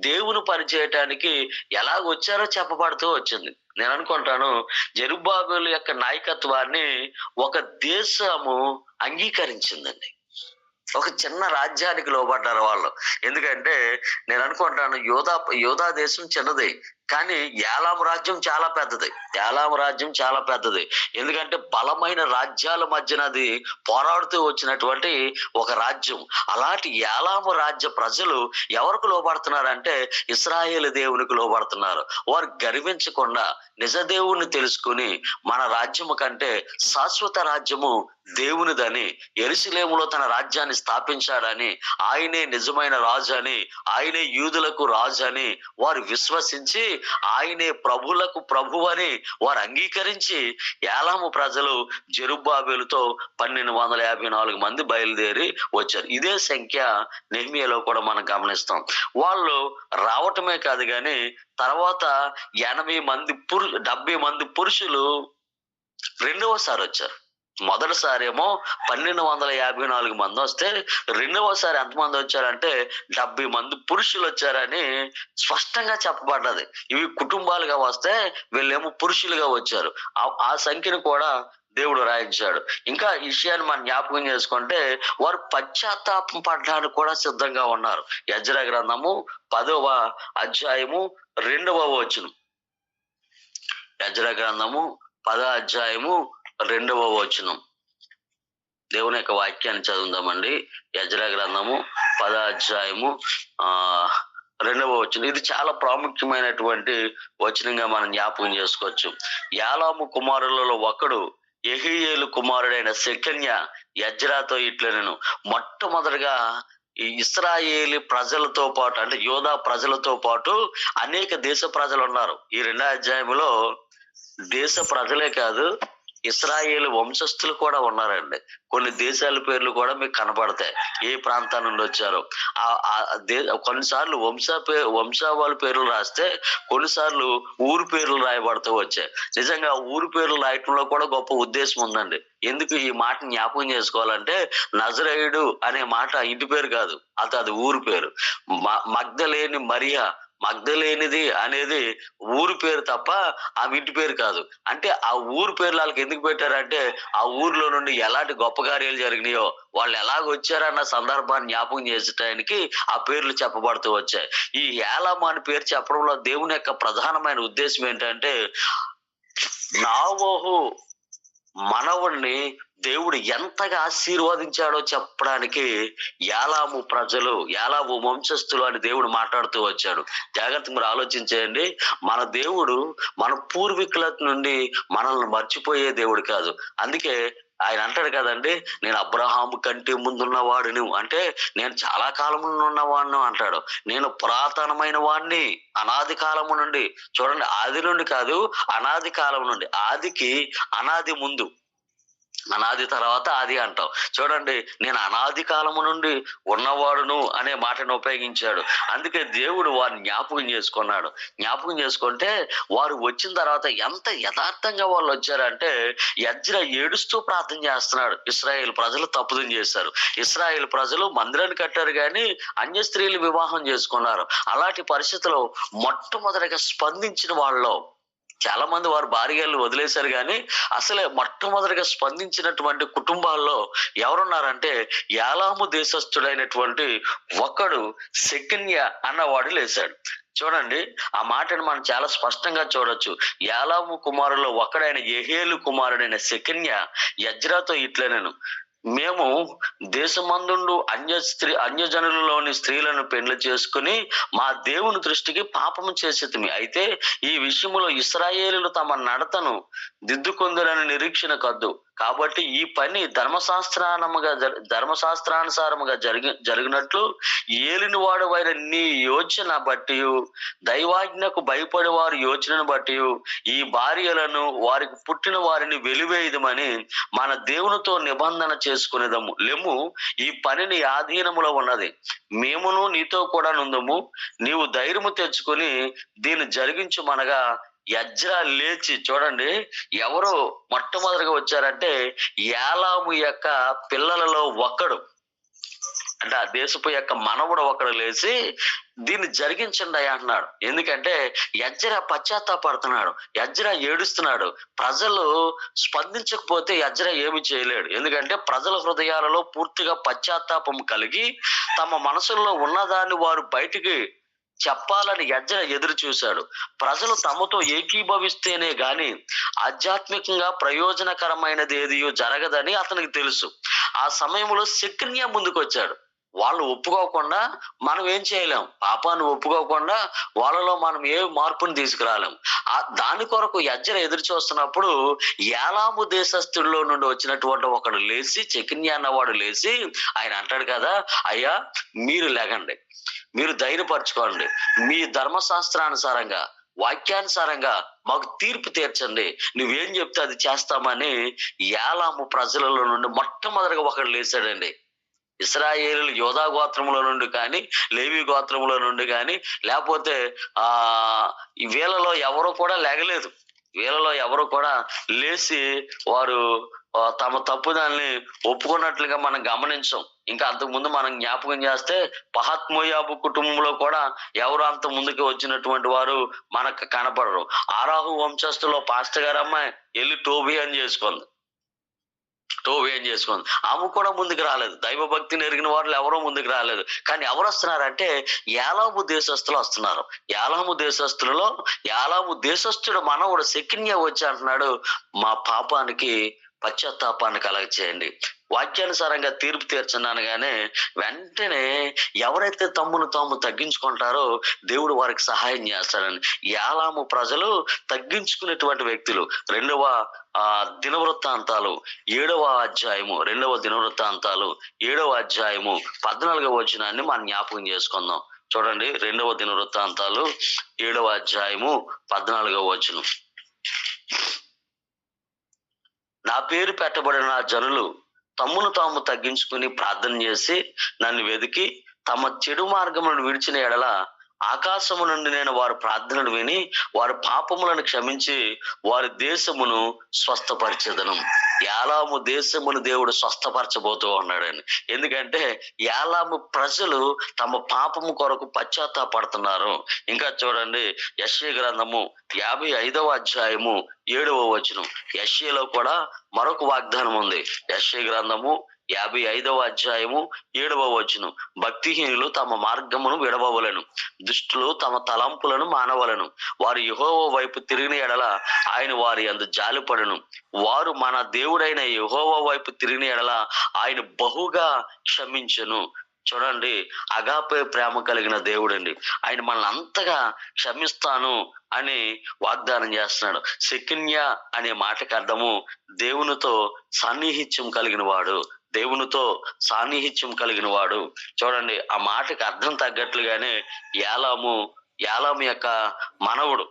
దేవుని పని చేయటానికి ఎలా వచ్చారో చెప్పబడుతూ వచ్చింది. నేను అనుకుంటాను జెరుబ్బాబెలు యొక్క నాయకత్వాన్ని ఒక దేశము అంగీకరించిందండి. ఒక చిన్న రాజ్యానికి లోబడ్డారు వాళ్ళు. ఎందుకంటే నేను అనుకుంటాను యోధా దేశం చిన్నది, కానీ యాలాము రాజ్యం చాలా పెద్దది. ఎందుకంటే బలమైన రాజ్యాల మధ్యన అది పోరాడుతూ వచ్చినటువంటి ఒక రాజ్యం. అలాంటి యాలాము రాజ్య ప్రజలు ఎవరికి లోబడుతున్నారంటే ఇశ్రాయేలు దేవునికి లోబడుతున్నారు. వారు గర్వించకుండా నిజ దేవుణ్ణి తెలుసుకుని మన రాజ్యము కంటే శాశ్వత రాజ్యము దేవునిదని, యెరూషలేములో తన రాజ్యాన్ని స్థాపించాడని, ఆయనే నిజమైన రాజు అని, ఆయనే యూదులకు రాజు అని వారు విశ్వసించి ఆయనే ప్రభులకు ప్రభు అని వారు అంగీకరించి యాలాము ప్రజలు జెరుబ్బాబెలుతో 1254 మంది బయలుదేరి వచ్చారు. ఇదే సంఖ్య నెహెమీయాలో కూడా మనం గమనిస్తాం. వాళ్ళు రావటమే కాదు కానీ తర్వాత 70 మంది పురుషులు రెండవసారి వచ్చారు. మొదటిసారేమో 1254 మంది వస్తే రెండవసారి ఎంతమంది వచ్చారంటే 70 మంది పురుషులు వచ్చారని స్పష్టంగా చెప్పబడ్డది. ఇవి కుటుంబాలుగా వస్తే వీళ్ళేమో పురుషులుగా వచ్చారు. ఆ సంఖ్యను కూడా దేవుడు రాయించాడు. ఇంకా ఈ విషయాన్ని మనం జ్ఞాపకం చేసుకుంటే వారు పశ్చాత్తాపం పడడానికి కూడా సిద్ధంగా ఉన్నారు. యెజ్రా గ్రంథము 10వ అధ్యాయము 2వ వచనం. యెజ్రా గ్రంథము 10వ అధ్యాయము 2వ వచనం. దేవుని యొక్క వాక్యాన్ని చదువుదామండి. యెజ్రా గ్రంథము 10వ అధ్యాయము 2వ వచనం. ఇది చాలా ప్రాముఖ్యమైనటువంటి వచనంగా మనం జ్ఞాపకం చేసుకోవచ్చు. యాలాము కుమారులలో ఒకడు యెహీయేలు కుమారుడైన షెకన్య యెజ్రాతో ఇట్లనెను, మొట్టమొదటిగా ఈ ఇశ్రాయేలీ ప్రజలతో పాటు అంటే యోధా ప్రజలతో పాటు అనేక దేశ ప్రజలు ఉన్నారు. ఈ 2వ అధ్యాయంలో దేశ ప్రజలే కాదు, ఇశ్రాయేలు వంశస్థులు కూడా ఉన్నారండి. కొన్ని దేశాల పేర్లు కూడా మీకు కనపడతాయి, ఏ ప్రాంతం నుండి వచ్చారో. కొన్నిసార్లు వంశావళ పేర్లు రాస్తే కొన్నిసార్లు ఊరు పేర్లు రాయబడుతూ వచ్చాయి. నిజంగా ఊరు పేర్లు రాయటంలో కూడా గొప్ప ఉద్దేశం ఉందండి. ఎందుకు ఈ మాట జ్ఞాపకం చేసుకోవాలంటే నజరేయుడు అనే మాట ఇంటి పేరు కాదు, అది ఊరు పేరు. మగ్దలేని మరియా, మగ్దలేనిది అనేది ఊరు పేరు తప్ప ఆమె ఇంటి పేరు కాదు. అంటే ఆ ఊరు పేర్లు వాళ్ళకి ఎందుకు పెట్టారంటే ఆ ఊర్లో నుండి ఎలాంటి గొప్ప కార్యాలు జరిగినాయో, వాళ్ళు ఎలాగొచ్చారన్న సందర్భాన్ని జ్ఞాపకం చేసడానికి ఆ పేర్లు చెప్పబడుతూ వచ్చాయి. ఈ యాలాము అని పేరు చెప్పడంలో దేవుని యొక్క ప్రధానమైన ఉద్దేశం ఏంటంటే నావోహు మనవుణ్ణి దేవుడు ఎంతగా ఆశీర్వదించాడో చెప్పడానికి యాలాము ప్రజలు, యాలాము వంశస్థులు అని దేవుడు మాట్లాడుతూ వచ్చాడు. జాగ్రత్తగా మీరు ఆలోచించేయండి. మన దేవుడు మన పూర్వీకుల నుండి మనల్ని మర్చిపోయే దేవుడు కాదు. అందుకే ఆయన అంటాడు కదండి, నేను అబ్రహాము కంటే ముందున్న వాడిని, అంటే నేను చాలా కాలం నుండి ఉన్నవాడిని అంటాడు. నేను పురాతనమైన వాడిని, అనాది కాలము నుండి. చూడండి, ఆది నుండి కాదు, అనాది కాలం నుండి. ఆదికి అనాది ముందు, అనాది తర్వాత ఆది అంటాం. చూడండి, నేను అనాది కాలము నుండి ఉన్నవాడును అనే మాటను ఉపయోగించాడు. అందుకే దేవుడు వారిని జ్ఞాపకం చేసుకున్నాడు. జ్ఞాపకం చేసుకుంటే వారు వచ్చిన తర్వాత ఎంత యథార్థంగా వాళ్ళు వచ్చారంటే, యజ్రా ఏడుస్తూ ప్రార్థన చేస్తున్నాడు. ఇశ్రాయేల్ ప్రజలు తప్పుదం చేశారు. ఇశ్రాయేల్ ప్రజలు మందిరాన్ని కట్టారు కానీ అన్య స్త్రీలు వివాహం చేసుకున్నారు. అలాంటి పరిస్థితిలో మొట్టమొదటిగా స్పందించిన వాళ్ళలో చాలా మంది వారు భార్యలు వదిలేశారు కానీ అసలే మొట్టమొదటిగా స్పందించినటువంటి కుటుంబాల్లో ఎవరున్నారంటే యాలాము దేశస్థుడైనటువంటి ఒకడు శెకన్య అన్నవాడు లేశాడు. చూడండి, ఆ మాటను మనం చాలా స్పష్టంగా చూడొచ్చు. యాలాము కుమారులో ఒకడైన యెహేలు కుమారుడైన శెకన్య యజ్రాతో ఇట్లనెను, మేము దేశమందుండు అన్యజనులలోని స్త్రీలను పెండ్లి చేసుకుని మా దేవుని దృష్టికి పాపము చేసేతిమి. అయితే ఈ విషయములో ఇశ్రాయేలులు తమ నడతను దిద్దుకొందురని నిరీక్షణ కద్దు. కాబట్టి ఈ పని ధర్మశాస్త్రానుసారముగా జరిగినట్లు ఏలిన వాడవైన నీ యోచన బట్టి, దైవాజ్ఞకు భయపడి వారి యోచనను బట్టి ఈ భార్యలను వారికి పుట్టిన వారిని వెలివేయదమని మన దేవునితో నిబంధన చేసుకునేదము. లెమ్ము, ఈ పని నీ ఆధీనములో ఉన్నది, మేమును నీతో కూడా నుందము. నీవు ధైర్యము తెచ్చుకొని దీన్ని జరిగించుమనగా యజ్రా లేచి, చూడండి ఎవరు మొట్టమొదటిగా వచ్చారంటే యాలాము యొక్క పిల్లలలో ఒకడు, అంటే ఆ దేశపు యొక్క మనవుడు ఒకడు లేచి దీన్ని జరిగించండి అయ్యా అంటున్నాడు. ఎందుకంటే యజ్రా పశ్చాత్తాపడుతున్నాడు, యజ్రా ఏడుస్తున్నాడు. ప్రజలు స్పందించకపోతే యజ్రా ఏమి చేయలేడు. ఎందుకంటే ప్రజల హృదయాలలో పూర్తిగా పశ్చాత్తాపం కలిగి తమ మనసుల్లో ఉన్నదాన్ని వారు బయటికి చెప్పాలని యజ్రా ఎదురు చూశాడు. ప్రజలు తమతో ఏకీభవిస్తేనే గాని ఆధ్యాత్మికంగా ప్రయోజనకరమైనది ఏదియో జరగదని అతనికి తెలుసు. ఆ సమయంలో శెకన్య ముందుకు వచ్చాడు. వాళ్ళు ఒప్పుకోకుండా మనం ఏం చేయలేం, పాపాన్ని ఒప్పుకోకుండా వాళ్ళలో మనం ఏ మార్పుని తీసుకురాలేం. దాని కొరకు యజ్రా ఎదురు చూస్తున్నప్పుడు యాలాము దేశస్థుల్లో నుండి వచ్చినటువంటి ఒకడు లేచి, శెకన్య అన్నవాడు లేచి ఆయన అంటాడు కదా, అయ్యా మీరు లెగండి, మీరు ధైర్యపరచుకోండి, మీ ధర్మశాస్త్రానుసారంగా వాక్యానుసారంగా మాకు తీర్పు తీర్చండి, నువ్వేం చెప్తే అది చేస్తామని యాలాము ప్రజలలో నుండి మొట్టమొదటిగా ఒకడు లేచాడండి. ఇశ్రాయేలు యోధా గోత్రముల నుండి కానీ, లేవి గోత్రముల నుండి కానీ, లేకపోతే వీళ్ళలో ఎవరు కూడా లేగలేదు. వీళ్ళలో ఎవరు కూడా లేచి వారు తమ తప్పుదాన్ని ఒప్పుకున్నట్లుగా మనం గమనించం. ఇంకా అంతకుముందు మనం జ్ఞాపకం చేస్తే పహత్మోయాబు కుటుంబంలో కూడా ఎవరు అంత ముందుకు వచ్చినటువంటి వారు మనకు కనపడరు. ఆరాహు వంశస్థులో పాస్టర్ గారు అమ్మాయి వెళ్ళి టోబి అని చేసుకుంది. ఆమె కూడా ముందుకు రాలేదు. దైవభక్తిని ఎరిగిన వాళ్ళు ఎవరో ముందుకు రాలేదు. కానీ ఎవరు వస్తున్నారంటే యాలాము దేశస్థులు వస్తున్నారు. యాలాము దేశస్థులలో యాలాము దేశస్థుడు మనవుడు శెకన్య వచ్చి అంటున్నాడు, మా పాపానికి పశ్చాత్తాపాన్ని కలగ చేయండి, వాక్యానుసారంగా తీర్పు తీర్చనగానే వెంటనే ఎవరైతే తమ్మును తాము తగ్గించుకుంటారో దేవుడు వారికి సహాయం చేస్తాడని యాలాము ప్రజలు తగ్గించుకునేటువంటి వ్యక్తులు. దినవృత్తాంతాలు 7వ అధ్యాయము 7వ అధ్యాయము 14వ వచనాన్ని మనం జ్ఞాపకం చేసుకుందాం. చూడండి, 2వ దినవృత్తాంతాలు 7వ అధ్యాయము 14వ వచనం. నా పేరు పెట్టబడిన నా జనులు తమ్మును తాము తగ్గించుకుని ప్రార్థన చేసి నన్ను వెతికి తమ చెడు మార్గములను విడిచిన ఎడల ఆకాశము నుండి నేను వారి ప్రార్థనలు విని వారి పాపములను క్షమించి వారి దేశమును స్వస్థపరిచెదను. యాలాము దేశమును దేవుడు స్వస్థపరచబోతూ ఉన్నాడని. ఎందుకంటే యాలాము ప్రజలు తమ పాపము కొరకు పశ్చాత్తాపడుతున్నారు. ఇంకా చూడండి, యెషయా గ్రంథము 55వ అధ్యాయము 7వ వచనం. యెషయాలో కూడా మరొక వాగ్దానం ఉంది. యెషయా గ్రంథము 55వ అధ్యాయము 7వ వచనం. భక్తిహీనులు తమ మార్గమును విడవవలెను, దుష్టులు తమ తలంపులను మానవలెను. వారు యెహోవా వైపు తిరిగిన ఎడల ఆయన వారి యందు జాలిపడును. వారు మన దేవుడైన యెహోవా వైపు తిరిగిన ఎడల ఆయన బహుగా క్షమించెను. చూడండి, అగాపే ప్రేమ కలిగిన దేవుడండి. ఆయన మనల్ని అంతగా క్షమిస్తాను అని వాగ్దానం చేస్తున్నాడు. శెకన్య అనే మాటకి అర్థము దేవునితో సాన్నిహిత్యం కలిగిన వాడు, దేవునితో సాన్నిహిత్యం కలిగిన వాడు. చూడండి, ఆ మాటకి అర్థం తగ్గట్లుగానే యాలాము యొక్క మనవుడు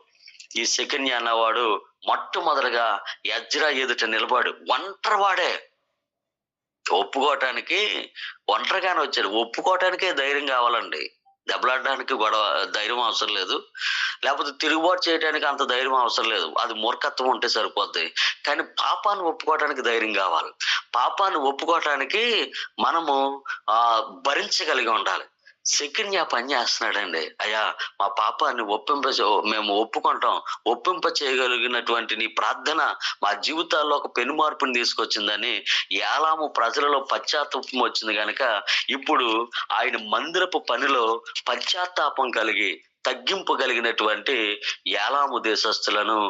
ఈ శెకన్య అన్నవాడు మొట్టమొదటిగా ఎజ్రా ఎదుట నిలబడు. ఒంటరివాడే, ఒప్పుకోవటానికి ఒంటరిగానే వచ్చాడు. ఒప్పుకోవటానికే ధైర్యం కావాలండి. దెబ్బలాడడానికి ధైర్యం అవసరం లేదు, లేకపోతే తిరుగుబాటు చేయడానికి అంత ధైర్యం అవసరం లేదు. అది మూర్ఖత్వం ఉంటే సరిపోద్ది. కానీ పాపాన్ని ఒప్పుకోవటానికి ధైర్యం కావాలి. పాపాన్ని ఒప్పుకోవటానికి మనము భరించగలిగి ఉండాలి. శెకన్య పని చేస్తున్నాడండి. అయ్యా, మా పాపాన్ని మేము ఒప్పుకుంటాం, ఒప్పింప చేయగలిగినటువంటి నీ ప్రార్థన మా జీవితాల్లో ఒక పెను మార్పుని తీసుకొచ్చిందని యాలాము ప్రజలలో పశ్చాత్తాపం వచ్చింది కనుక ఇప్పుడు ఆయన మందిరపు పనిలో పశ్చాత్తాపం కలిగి తగ్గింపు కలిగినటువంటి యాలాము దేశస్థులను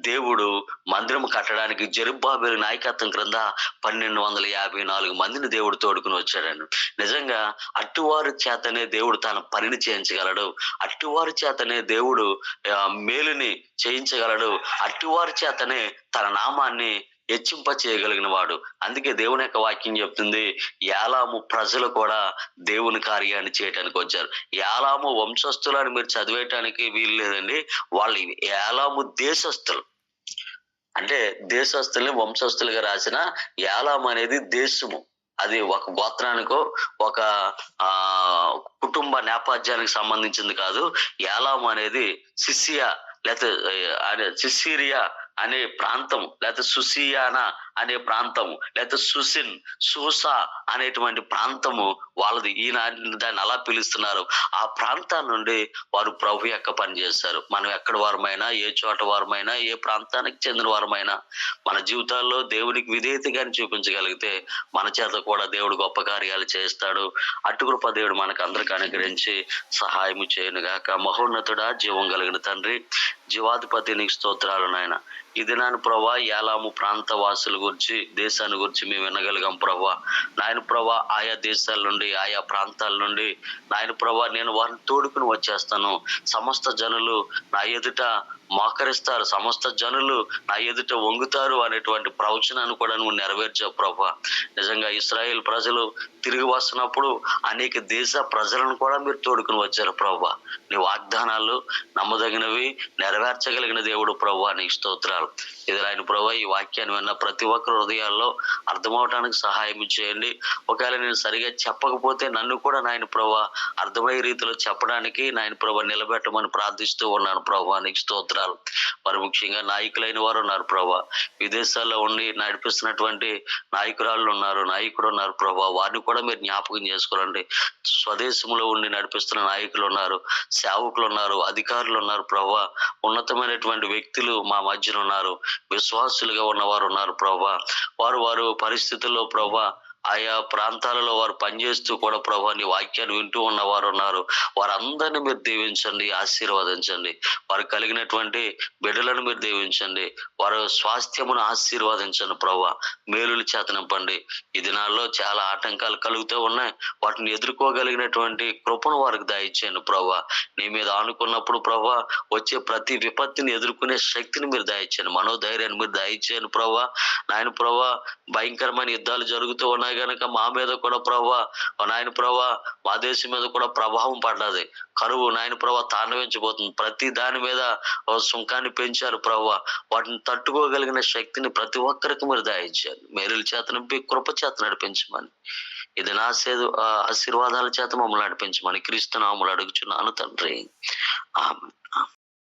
దేవుడు మందిరం కట్టడానికి జెరుబ్బాబెలు నాయకత్వం క్రింద 1254 మందిని దేవుడు తోడుకుని వచ్చాడండి. నిజంగా అట్టువారి చేతనే దేవుడు తన పనిని చేయించగలడు. అట్టువారి చేతనే దేవుడు మేలుని చేయించగలడు. అట్టువారి చేతనే తన నామాన్ని హెచ్చింప చేయగలిగిన వాడు. అందుకే దేవుని యొక్క వాక్యం చెప్తుంది, యాలాము ప్రజలు కూడా దేవుని కార్యాన్ని చేయటానికి వచ్చారు. యాలాము వంశస్థులని మీరు చదివేయటానికి వీలు లేదండి. వాళ్ళు యాలాము దేశస్థులు. అంటే దేశస్థుల్ని వంశస్థులుగా రాసిన యాలాము అనేది దేశము. అది ఒక గోత్రానికో ఒక కుటుంబ నేపథ్యానికి సంబంధించింది కాదు. యాలాము అనేది సిసియా లేకపోతే సిసిరియా అనే ప్రాంతం, లేకపోతే సుసియానా అనే ప్రాంతము, లేకపోతే సూసా అనేటువంటి ప్రాంతము వాళ్ళది. దాన్ని అలా పిలుస్తున్నారు. ఆ ప్రాంతం నుండి వారు ప్రభు యొక్క పని చేశారు. మనం ఎక్కడ వారమైనా, ఏ చోట వారమైనా, ఏ ప్రాంతానికి చెందిన వారమైనా మన జీవితాల్లో దేవునికి విధేయతగాని చూపించగలిగితే మన చేత కూడా దేవుడు గొప్ప కార్యాలు చేస్తాడు. అటుకృప దేవుడు మనకు అందరికి అనుగ్రహించి సహాయము చేయను గాక. మహోన్నతుడా, జీవం కలిగిన తండ్రి, జీవాధిపతి, నీకు స్తోత్రాలు నాయన. ఈ దినాన్ని ప్రభా యాలాము ప్రాంత వాసుల గురించి, దేశాన్ని గురించి మేము వినగలిగాం ప్రభా. నాయన ప్రభా, ఆయా దేశాల నుండి, ఆయా ప్రాంతాల నుండి నాయన ప్రభా నేను వారిని తోడుకుని వచ్చేస్తాను. సమస్త జనులు నా ఎదుట మోకరిస్తారు, సమస్త జనులు నా ఎదుట వంగుతారు అనేటువంటి ప్రవచనాన్ని కూడా నువ్వు నెరవేర్చావు ప్రభా. నిజంగా ఇశ్రాయేల్ ప్రజలు తిరిగి వస్తున్నప్పుడు అనేక దేశ ప్రజలను కూడా మీరు తోడుకుని వచ్చారు ప్రభా. నీ వాగ్దానాలు నమ్మదగినవి, నెరవేర్చగలిగిన దేవుడు ప్రభా, నీకు స్తోత్రాలు. ఇది ఆయన ప్రభా, ఈ వాక్యాన్ని విన్న ప్రతి ఒక్కరి హృదయాల్లో అర్థమవటానికి సహాయం చేయండి. ఒకవేళ నేను సరిగా చెప్పకపోతే నన్ను కూడా నాయన ప్రభా అర్థమయ్యే రీతిలో చెప్పడానికి నాయన ప్రభా నిలబెట్టమని ప్రార్థిస్తూ ఉన్నాను ప్రభా, నీకు స్తోత్రాలు. మరి ముఖ్యంగా నాయకులైన వారు ఉన్నారు ప్రభా, విదేశాల్లో ఉండి నడిపిస్తున్నటువంటి నాయకురాళ్ళు ఉన్నారు, నాయకుడు ఉన్నారు ప్రభా, వారిని కూడా మీరు జ్ఞాపకం చేసుకోరండి. స్వదేశంలో ఉండి నడిపిస్తున్న నాయకులు ఉన్నారు, సేవకులు ఉన్నారు, అధికారులు ఉన్నారు ప్రభా, ఉన్నతమైనటువంటి వ్యక్తులు మా మధ్యన ఉన్నారు, విశ్వాసులుగా ఉన్నవారు ఉన్నారు ప్రభా. వారు పరిస్థితుల్లో ప్రభా ఆయా ప్రాంతాలలో వారు పనిచేస్తూ కూడా ప్రభా నీ వాక్యాన్ని వింటూ ఉన్నవారు ఉన్నారు. వారందరినీ మీరు దీవించండి, ఆశీర్వదించండి. వారు కలిగినటువంటి బిడ్డలను మీరు దీవించండి, వారు స్వాస్థ్యమును ఆశీర్వదించండి ప్రభా. మేలుల చేత నింపండి. ఈ దినాల్లో చాలా ఆటంకాలు కలుగుతూ ఉన్నాయి, వాటిని ఎదుర్కోగలిగినటువంటి కృపను వారికి దయచేయండి ప్రభా. నీ మీద ఆనుకున్నప్పుడు ప్రభా వచ్చే ప్రతి విపత్తిని ఎదుర్కొనే శక్తిని మీరు దయచేయండి, మనోధైర్యాన్ని మీరు దయచేయండి ప్రభా. నాయన ప్రభా, భయంకరమైన యుద్ధాలు జరుగుతూ ఉన్నాయి కనుక మా మీద కూడా ప్రభా, నాయన ప్రభా మా దేశం మీద కూడా ప్రభావం పడ్డది. కరువు నాయన ప్రభా తాండవించబోతుంది. ప్రతి దాని మీద సుంకాన్ని పెంచారు ప్రభా. వాటిని తట్టుకోగలిగిన శక్తిని ప్రతి ఒక్కరికి మీరు దయచేయాలి. మేలుల చేత నింపి కృప చేత నడిపించమని, ఇది నా ఆశీర్వాదాల చేత మమ్మల్ని నడిపించమని క్రీస్తు నామములో అడుగుచున్నాను తండ్రి, ఆమేన్.